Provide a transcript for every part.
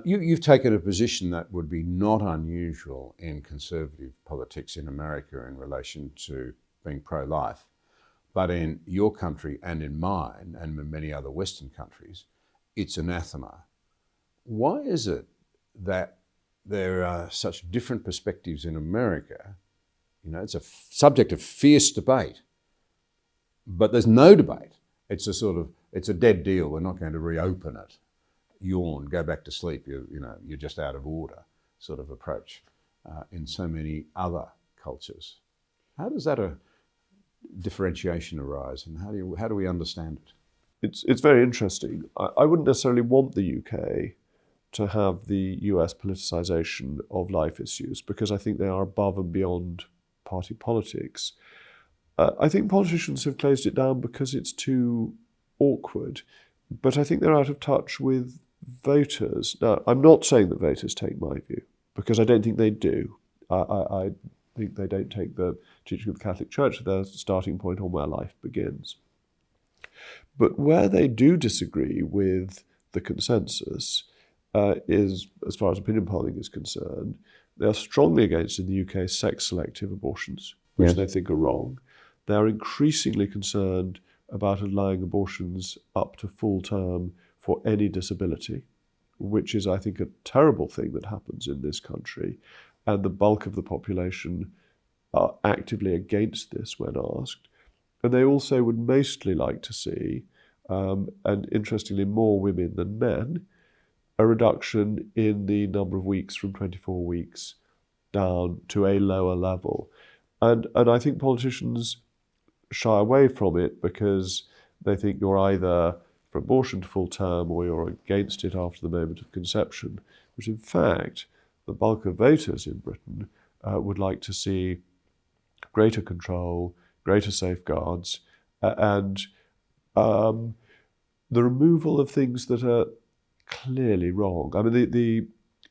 You've taken a position that would be not unusual in conservative politics in America in relation to being pro-life, but in your country and in mine and in many other Western countries, it's anathema. Why is it that there are such different perspectives in America? You know, it's a subject of fierce debate, but there's no debate. It's a dead deal. We're not going to reopen it. Yawn, go back to sleep. You're just out of order, sort of approach in so many other cultures. How does that differentiation arise, and how do we understand it? It's very interesting. I wouldn't necessarily want the UK to have the US politicization of life issues, because I think they are above and beyond party politics. I think politicians have closed it down because it's too awkward, but I think they're out of touch with voters. Now, I'm not saying that voters take my view, because I don't think they do. I think they don't take the teaching of the Catholic Church as their starting point on where life begins. But where they do disagree with the consensus is, as far as opinion polling is concerned, they are strongly against in the UK sex-selective abortions, which they think are wrong. They are increasingly concerned about allowing abortions up to full term for any disability, which is, I think, a terrible thing that happens in this country. And the bulk of the population are actively against this when asked. And they also would mostly like to see, and interestingly more women than men, a reduction in the number of weeks from 24 weeks down to a lower level. And I think politicians shy away from it because they think you're either for abortion to full term or you're against it after the moment of conception, which in fact the bulk of voters in Britain would like to see greater control, greater safeguards, and the removal of things that are clearly wrong. I mean, the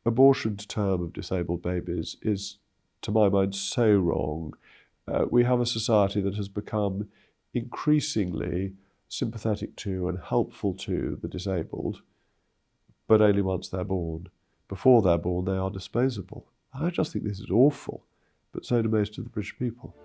abortion to term of disabled babies is, to my mind, so wrong. We have a society that has become increasingly sympathetic to and helpful to the disabled, but only once they're born. Before they're born, they are disposable. I just think this is awful, but so do most of the British people.